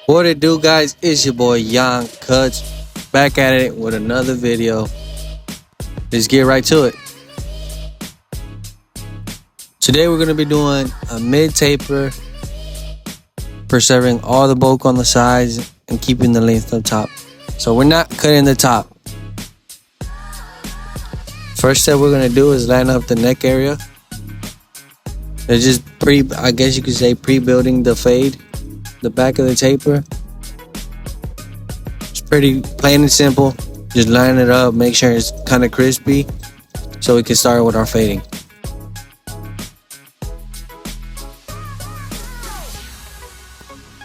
What it do, guys? It's your boy Young Cuts, back at it with another video. Let's get right to it. Today we're gonna be doing a mid taper, preserving all the bulk on the sides and keeping the length on top. So we're not cutting the top. First step we're gonna do is line up the neck area. It's just I guess you could say pre-building the fade, the back of the taper. It's pretty plain and simple. Just line it up, make sure it's kind of crispy, so we can start with our fading.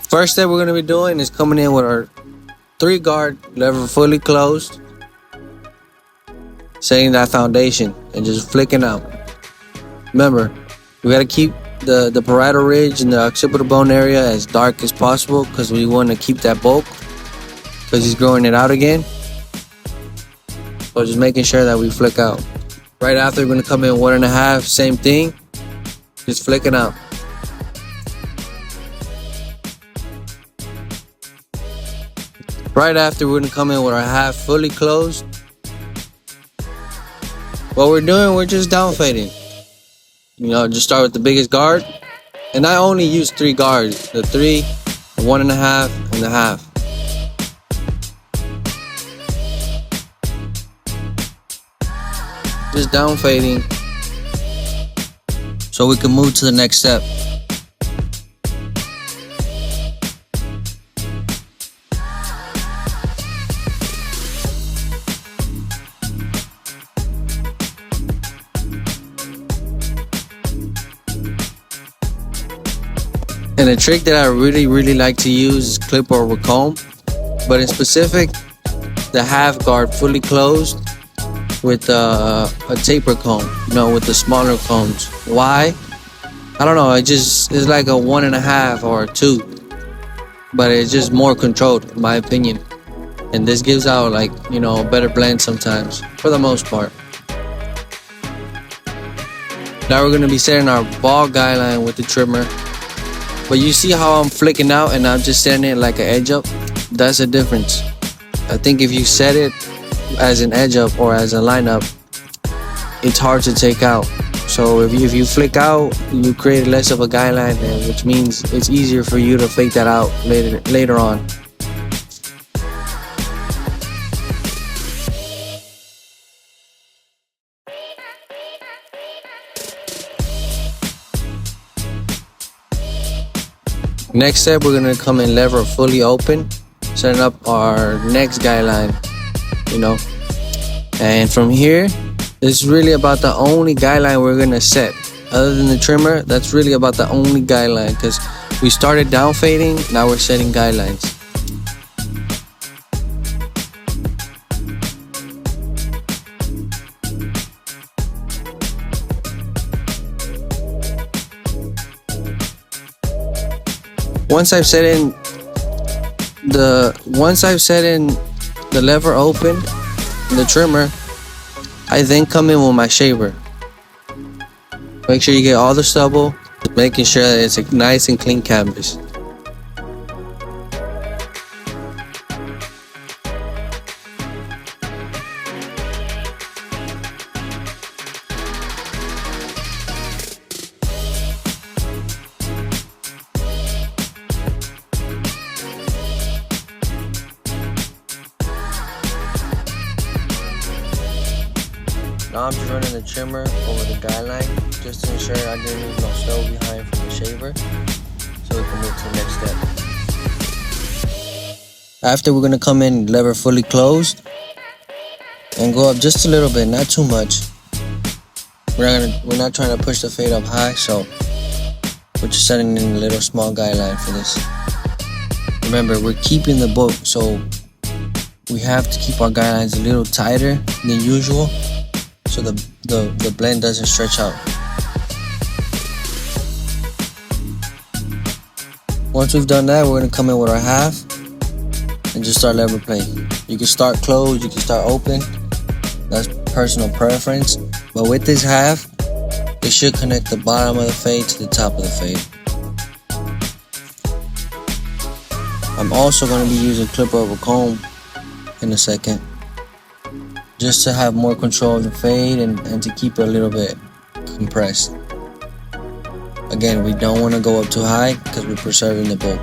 First step we're gonna be doing is coming in with our 3-guard lever fully closed, setting that foundation and just flicking out. Remember, we gotta keep the parietal ridge and the occipital bone area as dark as possible because we want to keep that bulk because he's growing it out again. So just making sure that we flick out. Right after, we're gonna come in 1.5, same thing, just flicking out. Right after, we're gonna come in with our half fully closed. What we're doing, we're just down fading. Just start with the biggest guard. And I only use 3 guards. The 3, the 1.5, and the half. Just down fading so we can move to the next step. And a trick that I really like to use is clip over comb, but in specific, the half guard fully closed with a taper comb, with the smaller combs. Why? I don't know, it's like a 1.5 or a 2, but it's just more controlled in my opinion. And this gives out a better blend sometimes, for the most part. Now we're gonna be setting our ball guideline with the trimmer. But you see how I'm flicking out and I'm just setting it like an edge up? That's the difference. I think if you set it as an edge up or as a line up, it's hard to take out. So if you flick out, you create less of a guideline, which means it's easier for you to fake that out later on. Next step, we're gonna come in lever fully open, setting up our next guideline, And from here, it's really about the only guideline we're gonna set. Other than the trimmer, that's really about the only guideline because we started down fading, now we're setting guidelines. Once I've set in the lever open, the trimmer, I then come in with my shaver. Make sure you get all the stubble, making sure that it's a nice and clean canvas. Now I'm just running the trimmer over the guideline just to ensure I didn't leave no stubble behind from the shaver, so we can move to the next step. After, we're gonna come in lever fully closed and go up just a little bit, not too much. We're not trying to push the fade up high, so we're just setting in a little small guideline for this. Remember, we're keeping the bulk, so we have to keep our guidelines a little tighter than usual, so the blend doesn't stretch out. Once we've done that, we're gonna come in with our half and just start lever playing. You can start closed, you can start open. That's personal preference. But with this half, it should connect the bottom of the fade to the top of the fade. I'm also going to be using clipper over comb in a second, just to have more control of the fade and to keep it a little bit compressed. Again, we don't want to go up too high because we're preserving the bulk.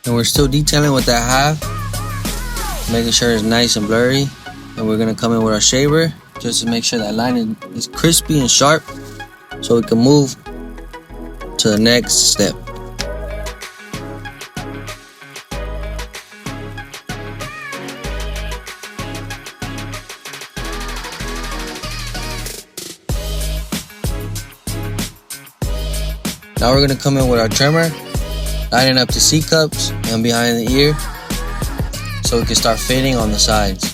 And we're still detailing with that half, making sure it's nice and blurry. And we're gonna come in with our shaver just to make sure that line is crispy and sharp, so we can move to the next step. Now we're gonna come in with our trimmer, lining up the C-cups and behind the ear so we can start fading on the sides.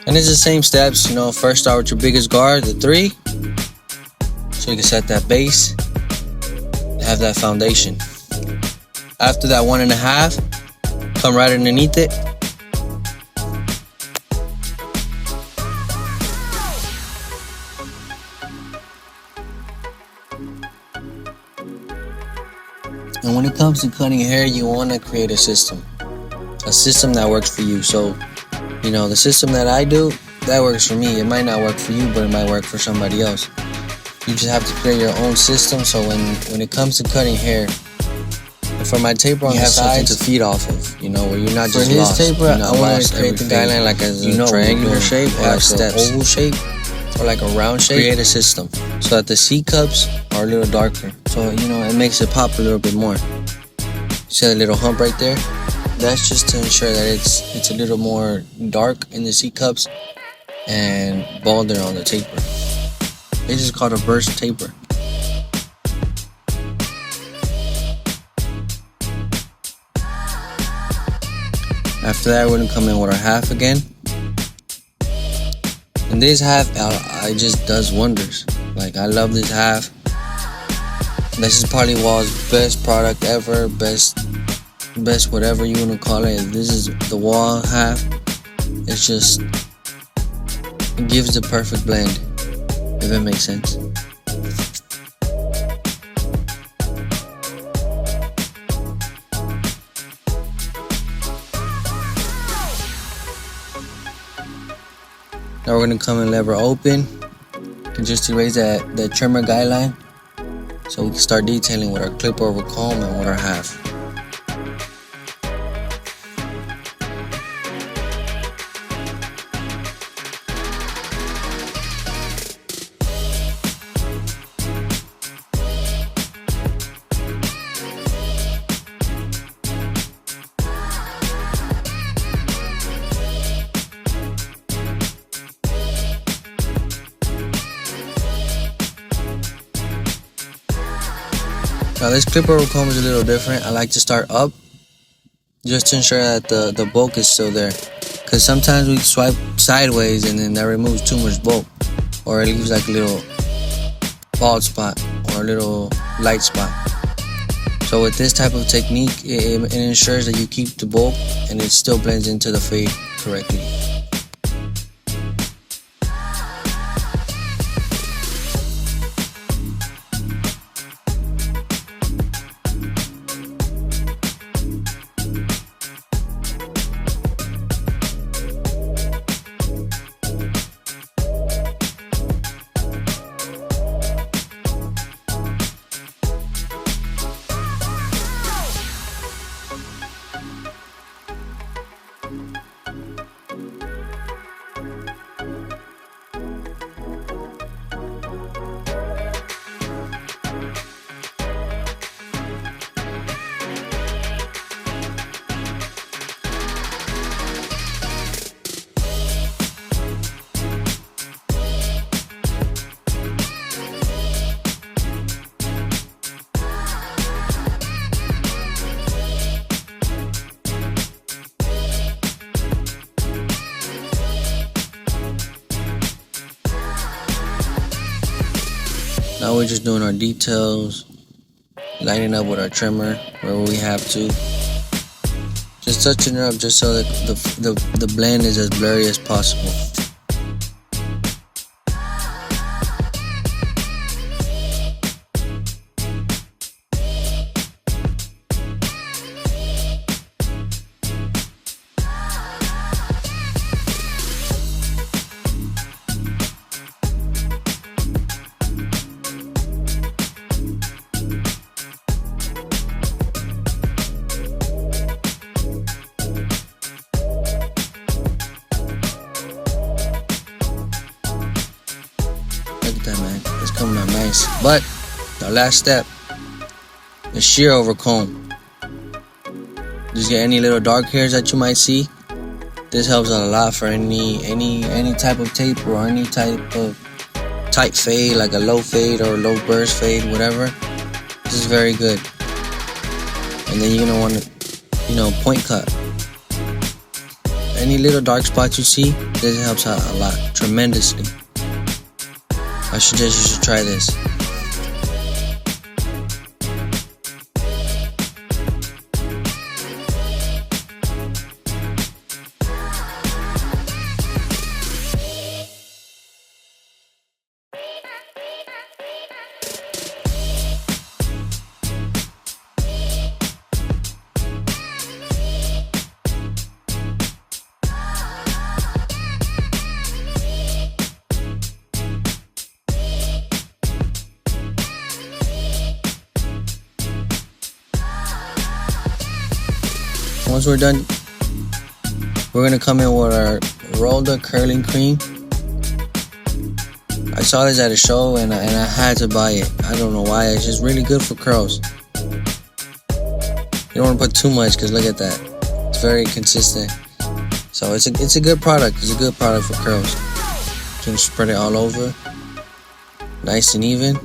And it's the same steps, you know, first start with your biggest guard, the 3, so you can set that base, have that foundation. After that 1.5, come right underneath it. And when it comes to cutting hair, you want to create a system that works for you. So, you know, the system that I do, that works for me. It might not work for you, but it might work for somebody else. You just have to create your own system, so when it comes to cutting hair, and for my taper on the sides, to feed off of, you know, where you're not just lost. For his taper, I want to create the guideline like as a triangular shape, or like an oval shape, or like a round shape. Create a system so that the C-cups are a little darker. So, you know, it makes it pop a little bit more. See that little hump right there? That's just to ensure that it's a little more dark in the C-cups and bolder on the taper. It's just called a burst taper. After that, we're gonna come in with our half again. And this half, it just does wonders. Like, I love this half. This is probably Wall's best product ever, best whatever you want to call it. This is the Wall half. It's just, it gives the perfect blend, if it makes sense. Now we're gonna come in lever open and just erase that trimmer guideline, so we can start detailing with our clipper over comb and with our half. Now this clipper over comb is a little different. I like to start up just to ensure that the bulk is still there, because sometimes we swipe sideways and then that removes too much bulk, or it leaves like a little bald spot or a little light spot. So with this type of technique, it ensures that you keep the bulk and it still blends into the fade correctly. Now we're just doing our details, lining up with our trimmer where we have to. Just touching it up just so that the blend is as blurry as possible. Look at that, man. It's coming out nice. But our last step, the shear over comb. Just get any little dark hairs that you might see. This helps out a lot for any type of tape or any type of tight fade, like a low fade or low burst fade, whatever. This is very good. And then you're gonna want to, point cut. Any little dark spots you see, this helps out a lot, tremendously. I suggest you should try this. Once we're done, we're gonna come in with our Rolda curling cream. I saw this at a show and I had to buy it. I don't know why. It's just really good for curls. You don't want to put too much because look at that. It's very consistent. So it's a good product. It's a good product for curls. You can spread it all over, nice and even,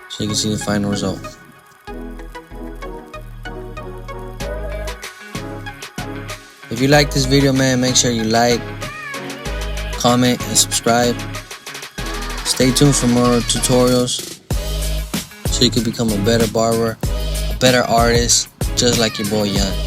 so you can see the final result. If you like this video, man, make sure you like, comment, and subscribe. Stay tuned for more tutorials so you can become a better barber, a better artist, just like your boy Yan.